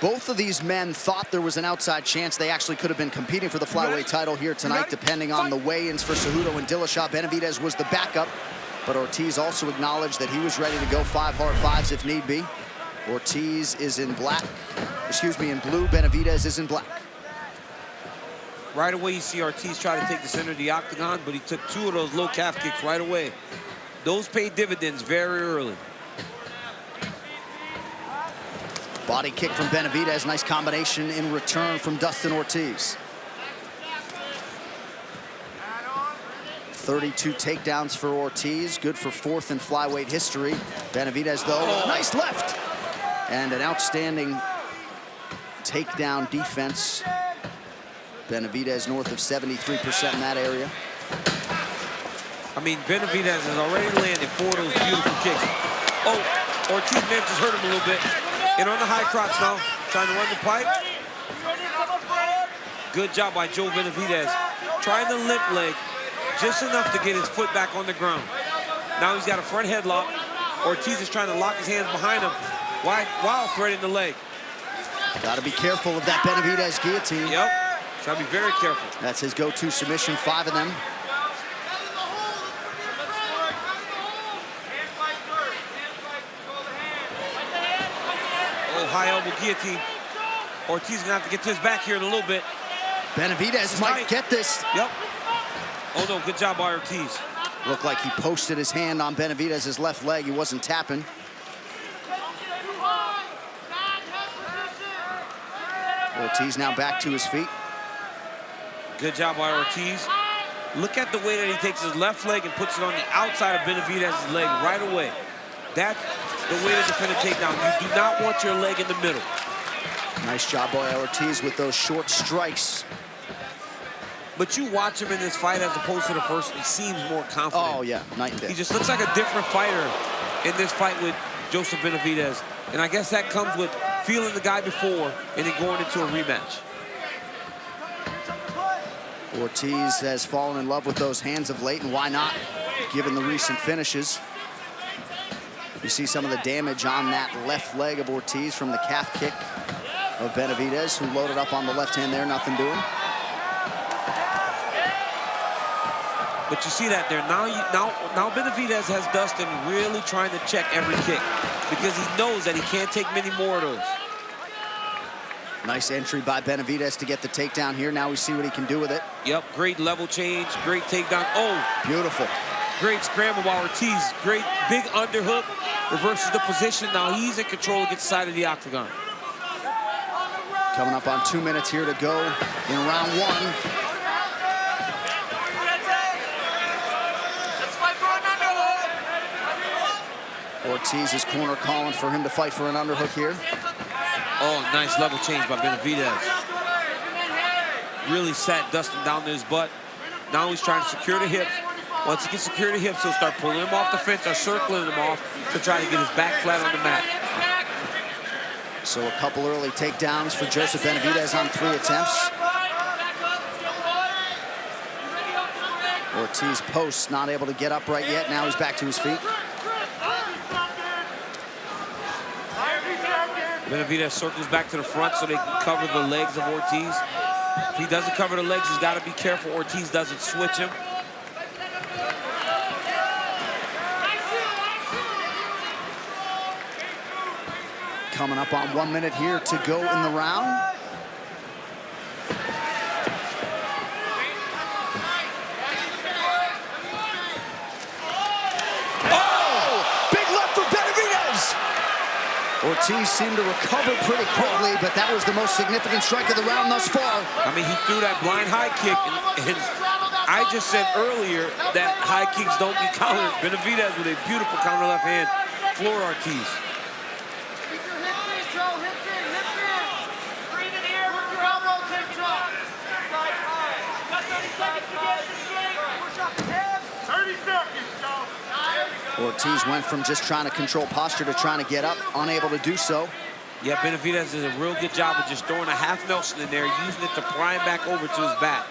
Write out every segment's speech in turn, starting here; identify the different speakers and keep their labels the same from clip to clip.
Speaker 1: Both of these men thought there was an outside chance they actually could have been competing for the flyweight title here tonight, depending on the weigh-ins for Cejudo and Dillashaw. Benavidez was the backup, but Ortiz also acknowledged that he was ready to go 5 hard 5s if need be. Ortiz is in black, in blue. Benavidez is in black.
Speaker 2: Right away, you see Ortiz try to take the center of the octagon, but he took 2 of those low calf kicks right away. Those paid dividends very early.
Speaker 1: Body kick from Benavidez. Nice combination in return from Dustin Ortiz. 32 takedowns for Ortiz. Good for 4th in flyweight history. Benavidez, though, nice left. And an outstanding takedown defense. Benavidez north of 73% in that area.
Speaker 2: I mean, Benavidez has already landed 4 of those beautiful kicks. Oh, Ortiz may have just hurt him a little bit. And on the high crotch now, trying to run the pipe. Good job by Joe Benavidez. Trying to limp leg just enough to get his foot back on the ground. Now he's got a front headlock. Ortiz is trying to lock his hands behind him while threading the leg.
Speaker 1: Got to be careful of that Benavidez guillotine.
Speaker 2: Yep, got to be very careful.
Speaker 1: That's his go-to submission, 5 of them.
Speaker 2: High elbow guillotine. Ortiz is gonna have to get to his back here in a little bit.
Speaker 1: Benavidez might get this.
Speaker 2: Yep. Oh no, good job by Ortiz.
Speaker 1: Looked like he posted his hand on Benavidez's left leg. He wasn't tapping. Ortiz now back to his feet.
Speaker 2: Good job by Ortiz. Look at the way that he takes his left leg and puts it on the outside of Benavidez's leg right away. That's the way to defend a takedown. You do not want your leg in the middle.
Speaker 1: Nice job by Ortiz with those short strikes.
Speaker 2: But you watch him in this fight as opposed to the first, he seems more confident.
Speaker 1: Oh, yeah, night and day.
Speaker 2: He just looks like a different fighter in this fight with Joseph Benavidez. And I guess that comes with feeling the guy before and then going into a rematch.
Speaker 1: Ortiz has fallen in love with those hands of late, and why not, given the recent finishes. You see some of the damage on that left leg of Ortiz from the calf kick of Benavidez, who loaded up on the left hand there, nothing doing.
Speaker 2: But you see that there. Now Benavidez has Dustin really trying to check every kick because he knows that he can't take many more of those.
Speaker 1: Nice entry by Benavidez to get the takedown here. Now we see what he can do with it.
Speaker 2: Yep, great level change, great takedown. Oh,
Speaker 1: beautiful.
Speaker 2: Great scramble by Ortiz. Great big underhook, reverses the position. Now he's in control against the side of the octagon.
Speaker 1: Coming up on 2 minutes here to go in round 1. Ortiz's corner calling for him to fight for an underhook here.
Speaker 2: Oh, nice level change by Benavidez. Really sat Dustin down to his butt. Now he's trying to secure the hips. Once he can secure the hips, he'll start pulling him off the fence or circling him off to try to get his back flat on the mat.
Speaker 1: So a couple early takedowns for Joseph Benavidez on 3 attempts. Ortiz posts, not able to get upright yet. Now he's back to his feet.
Speaker 2: Benavidez circles back to the front so they can cover the legs of Ortiz. If he doesn't cover the legs, he's got to be careful Ortiz doesn't switch him.
Speaker 1: Coming up on 1 minute here to go in the round. Ortiz seemed to recover pretty quickly, but that was the most significant strike of the round thus far.
Speaker 2: I mean, he threw that blind high kick, and I just said earlier that high kicks don't get countered. Benavidez with a beautiful counter left hand floored Ortiz.
Speaker 1: Ortiz went from just trying to control posture to trying to get up, unable to do so.
Speaker 2: Yeah, Benavidez does a real good job of just throwing a half Nelson in there, using it to pry him back over to his back.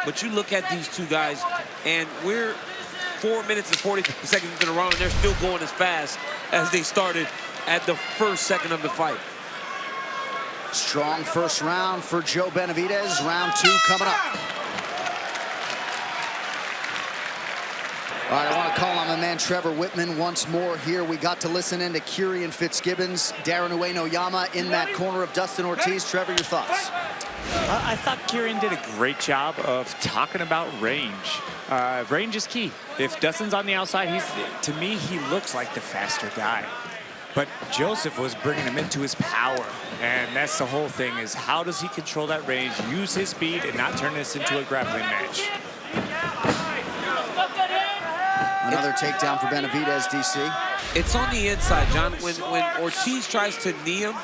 Speaker 2: But you look at these two guys, and we're 4 minutes and 40 seconds into the round, and they're still going as fast as they started at the first second of the fight.
Speaker 1: Strong first round for Joe Benavidez. Round 2 coming up. All right, I want to call on my man Trevor Whitman once more here. We got to listen in to Kieran Fitzgibbons, Darren Ueno-Yama in that corner of Dustin Ortiz. Trevor, your thoughts?
Speaker 3: I thought Kieran did a great job of talking about range. Range is key. If Dustin's on the outside, to me, he looks like the faster guy. But Joseph was bringing him into his power. And that's the whole thing, is how does he control that range, use his speed, and not turn this into a grappling match?
Speaker 1: Another takedown for Benavidez, DC.
Speaker 2: It's on the inside, John. When Ortiz tries to knee him,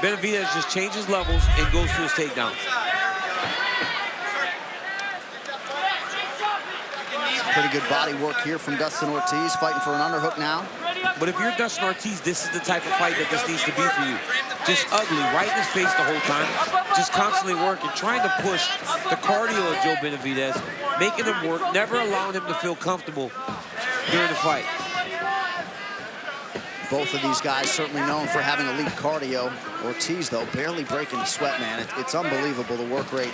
Speaker 2: Benavidez just changes levels and goes to his takedown.
Speaker 1: Pretty good body work here from Dustin Ortiz, fighting for an underhook now.
Speaker 2: But if you're Dustin Ortiz, this is the type of fight that this needs to be for you. Just ugly, right in his face the whole time. Just constantly working, trying to push the cardio of Joe Benavidez, making him work, never allowing him to feel comfortable during the fight.
Speaker 1: Both of these guys certainly known for having elite cardio. Ortiz, though, barely breaking the sweat, man. It's unbelievable, the work rate.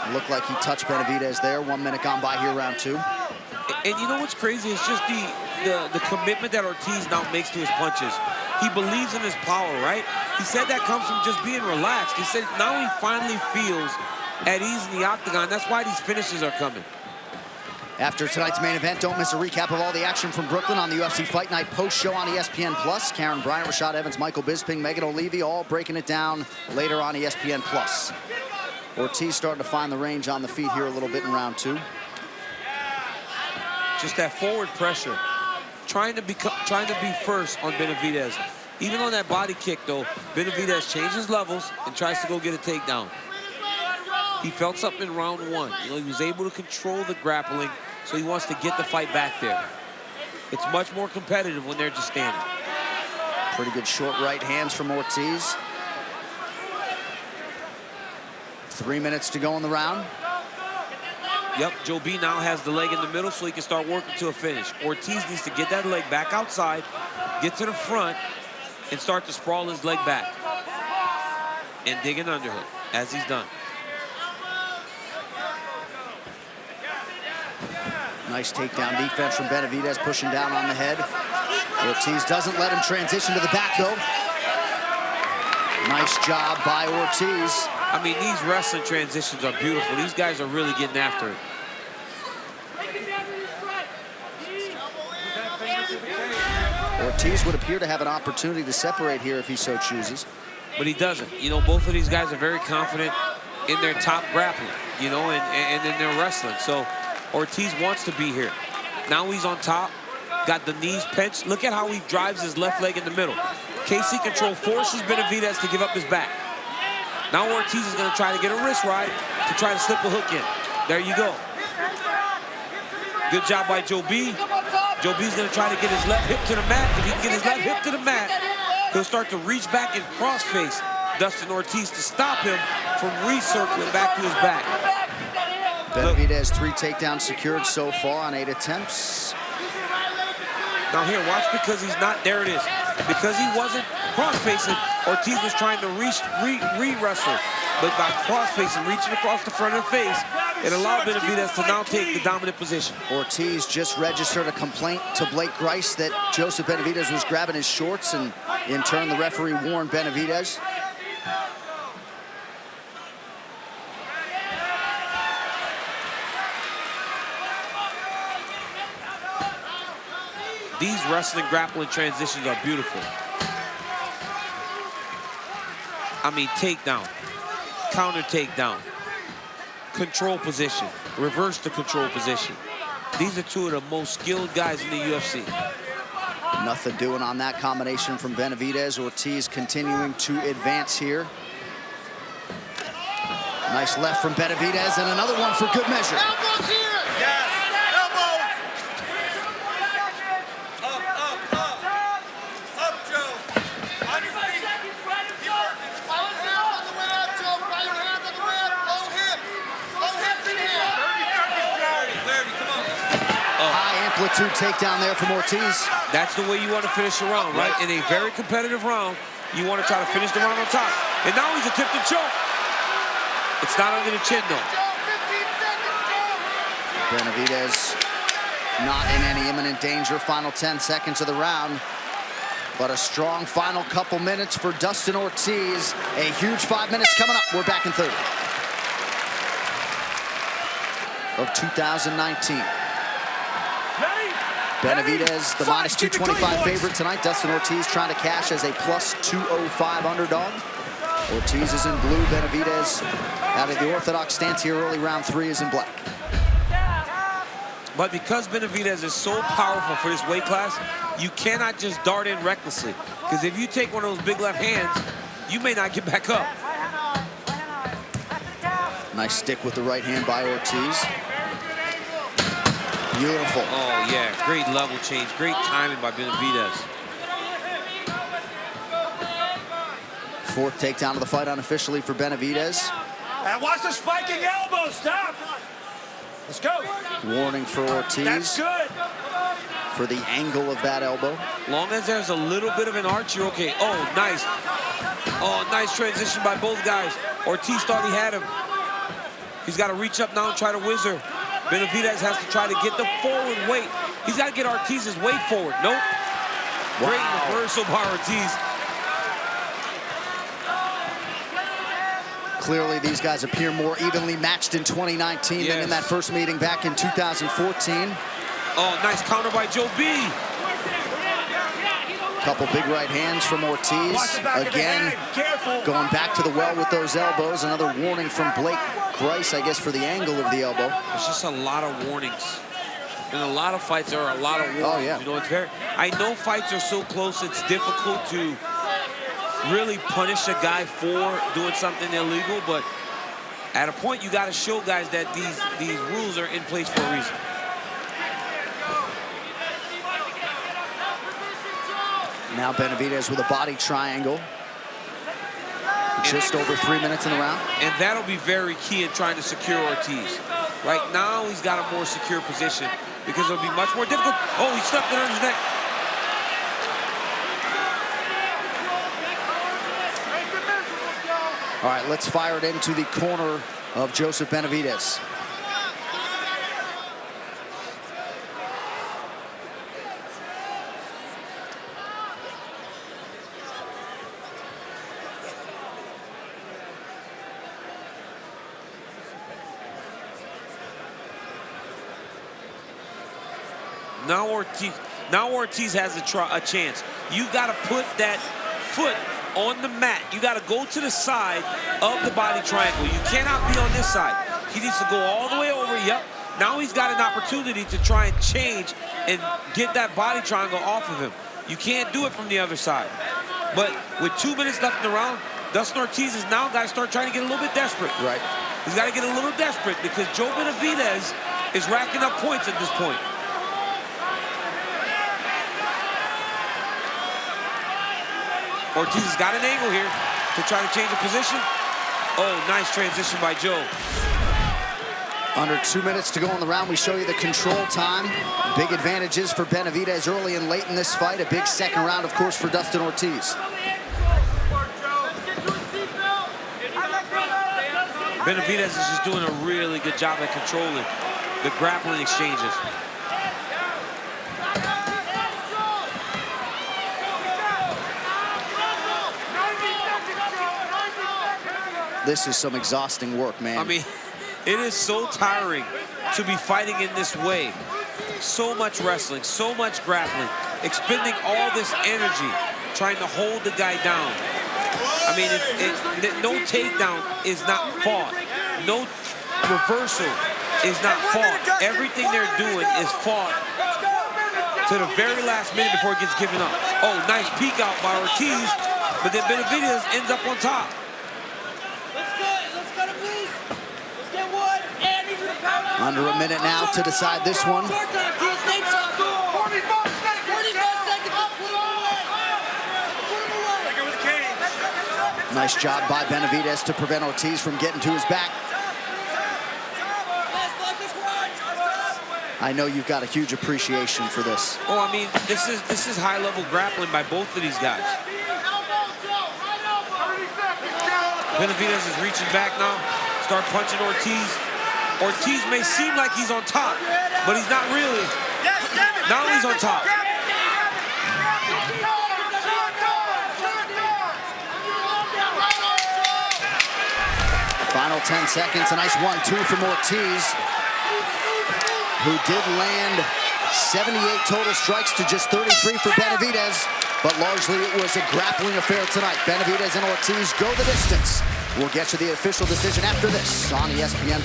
Speaker 1: It looked like he touched Benavidez there. 1 minute gone by here, round 2.
Speaker 2: And you know what's crazy? It's just the commitment that Ortiz now makes to his punches. He believes in his power, right? He said that comes from just being relaxed. He said now he finally feels at ease in the octagon. That's why these finishes are coming.
Speaker 1: After tonight's main event, don't miss a recap of all the action from Brooklyn on the UFC Fight Night post show on ESPN+. Karen Bryant, Rashad Evans, Michael Bisping, Megan O'Leary, all breaking it down later on ESPN+. Ortiz starting to find the range on the feet here a little bit in round 2.
Speaker 2: Just that forward pressure, trying to be first on Benavidez. Even on that body kick, though, Benavidez changes levels and tries to go get a takedown. He felt something in round 1. You know, he was able to control the grappling, so he wants to get the fight back there. It's much more competitive when they're just standing.
Speaker 1: Pretty good short right hands from Ortiz. 3 minutes to go in the round.
Speaker 2: Yep, Joe B now has the leg in the middle so he can start working to a finish. Ortiz needs to get that leg back outside, get to the front, and start to sprawl his leg back. And dig an underhook, as he's done.
Speaker 1: Nice takedown defense from Benavidez, pushing down on the head. Ortiz doesn't let him transition to the back, though. Nice job by Ortiz.
Speaker 2: I mean, these wrestling transitions are beautiful. These guys are really getting after it.
Speaker 1: Ortiz would appear to have an opportunity to separate here if he so chooses.
Speaker 2: But he doesn't. You know, both of these guys are very confident in their top grappling, you know, and in their wrestling. So Ortiz wants to be here. Now he's on top, got the knees pinched. Look at how he drives his left leg in the middle. KC control forces Benavidez to give up his back. Now Ortiz is going to try to get a wrist ride to try to slip a hook in. There you go. Good job by Joe B. Joe B's going to try to get his left hip to the mat. If he can get his left hip to the mat, he'll start to reach back and cross-face Dustin Ortiz to stop him from recircling back to his back.
Speaker 1: Benavidez 3 takedowns secured so far on 8 attempts.
Speaker 2: Now here, watch, because he's not, there it is. Because he wasn't cross-facing, Ortiz was trying to re-wrestle. But by cross-facing, reaching across the front of the face, it allowed Benavidez to now take the dominant position.
Speaker 1: Ortiz just registered a complaint to Blake Grice that Joseph Benavidez was grabbing his shorts, and in turn, the referee warned Benavidez.
Speaker 2: These wrestling grappling transitions are beautiful. I mean, takedown, counter takedown, control position, reverse the control position. These are 2 of the most skilled guys in the UFC.
Speaker 1: Nothing doing on that combination from Benavidez. Ortiz continuing to advance here. Nice left from Benavidez, and another one for good measure.
Speaker 4: Elbows here! Yes! Elbow! Up, Joe! On your feet! Keep working. Right hands on the way up, Joe! Right hands on the way up! Low hips! Low hips in here! 30 seconds, Joe! 30, come on!
Speaker 1: High amplitude takedown there from Ortiz.
Speaker 2: That's the way you want to finish a round, right? In a very competitive round, you want to try to finish the round on top. And now he's attempting to choke. It's not under the chin, though.
Speaker 1: Benavidez not in any imminent danger. Final 10 seconds of the round. But a strong final couple minutes for Dustin Ortiz. A huge 5 minutes coming up. We're back in third of 2019. Benavidez, the minus 225 favorite tonight. Dustin Ortiz trying to cash as a plus 205 underdog. Ortiz is in blue. Benavidez out of the orthodox stance here early. Round 3 is in black.
Speaker 2: But because Benavidez is so powerful for this weight class, you cannot just dart in recklessly. Because if you take one of those big left hands, you may not get back up.
Speaker 1: Nice stick with the right hand by Ortiz. Beautiful.
Speaker 2: Oh, yeah. Great level change. Great timing by Benavidez.
Speaker 1: Fourth takedown of the fight unofficially for Benavidez.
Speaker 5: And watch the spiking elbow. Stop. Let's go.
Speaker 1: Warning for Ortiz.
Speaker 5: That's good.
Speaker 1: For the angle of that elbow.
Speaker 2: Long as there's a little bit of an arch, you're okay. Oh, nice. Oh, nice transition by both guys. Ortiz thought he had him. He's got to reach up now and try to whizzer. Benavidez has to try to get the forward weight. He's got to get Ortiz's weight forward. Nope.
Speaker 1: Wow.
Speaker 2: Great reversal by Ortiz.
Speaker 1: Clearly, these guys appear more evenly matched in 2019 than in that first meeting back in 2014.
Speaker 2: Oh, nice counter by Joe B.
Speaker 1: Couple big right hands from Ortiz. Again, going back to the well with those elbows. Another warning from Blake Grice, I guess, for the angle of the elbow.
Speaker 2: There's just a lot of warnings. In a lot of fights, there are a lot of warnings.
Speaker 1: Oh, yeah.
Speaker 2: You know, it's very... I know fights are so close, it's difficult to really punish a guy for doing something illegal, but at a point, you got to show guys that these rules are in place for a reason.
Speaker 1: Now Benavidez with a body triangle. Just over 3 minutes in the round.
Speaker 2: And that'll be very key in trying to secure Ortiz. Right now, he's got a more secure position because it'll be much more difficult. Oh, he stuffed it under his neck.
Speaker 1: All right, let's fire it into the corner of Joseph Benavidez.
Speaker 2: Now Ortiz has a chance. You got to put that foot on the mat. You got to go to the side of the body triangle. You cannot be on this side. He needs to go all the way over. Yep. Now he's got an opportunity to try and change and get that body triangle off of him. You can't do it from the other side. But with 2 minutes left in the round, Dustin Ortiz is now got to start trying to get a little bit desperate.
Speaker 1: Right.
Speaker 2: He's got to get a little desperate because Joe Benavidez is racking up points at this point. Ortiz has got an angle here to try to change the position. Oh, nice transition by Joe.
Speaker 1: Under 2 minutes to go in the round, we show you the control time. Big advantages for Benavidez early and late in this fight. A big second round, of course, for Dustin Ortiz.
Speaker 2: Benavidez is just doing a really good job at controlling the grappling exchanges.
Speaker 1: This is some exhausting work, man.
Speaker 2: I mean, it is so tiring to be fighting in this way. So much wrestling, so much grappling, expending all this energy, trying to hold the guy down. I mean, no takedown is not fought. No reversal is not fought. Everything they're doing is fought to the very last minute before it gets given up. Oh, nice peek out by Ortiz, but then Benavidez ends up on top.
Speaker 1: Under a minute now to decide this one. Nice job by Benavidez to prevent Ortiz from getting to his back. I know you've got a huge appreciation for this.
Speaker 2: Oh, I mean, this is high-level grappling by both of these guys. Benavidez is reaching back now. Start punching Ortiz. Ortiz may seem like he's on top, but he's not really. Now he's on top.
Speaker 1: Final 10 seconds, a nice 1-2 from Ortiz, who did land 78 total strikes to just 33 for Benavidez, but largely it was a grappling affair tonight. Benavidez and Ortiz go the distance. We'll get you the official decision after this on ESPN+.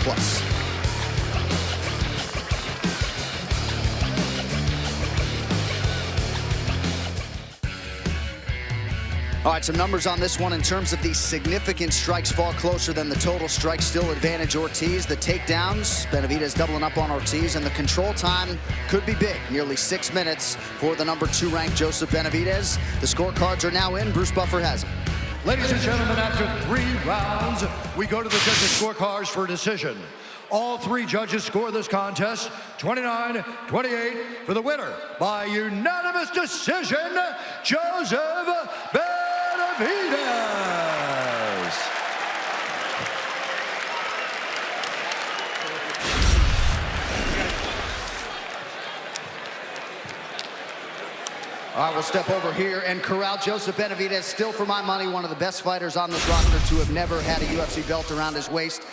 Speaker 1: All right, some numbers on this one in terms of the significant strikes far closer than the total strikes. Still advantage Ortiz. The takedowns, Benavidez doubling up on Ortiz, and the control time could be big. Nearly 6 minutes for the number 2 ranked Joseph Benavidez. The scorecards are now in. Bruce Buffer has them.
Speaker 6: Ladies and gentlemen, after 3 rounds, we go to the judges' scorecards for a decision. All 3 judges score this contest 29-28 for the winner by unanimous decision, Joseph Benavidez.
Speaker 1: All right, we'll step over here and corral Joseph Benavidez. Still, for my money, one of the best fighters on this roster to have never had a UFC belt around his waist.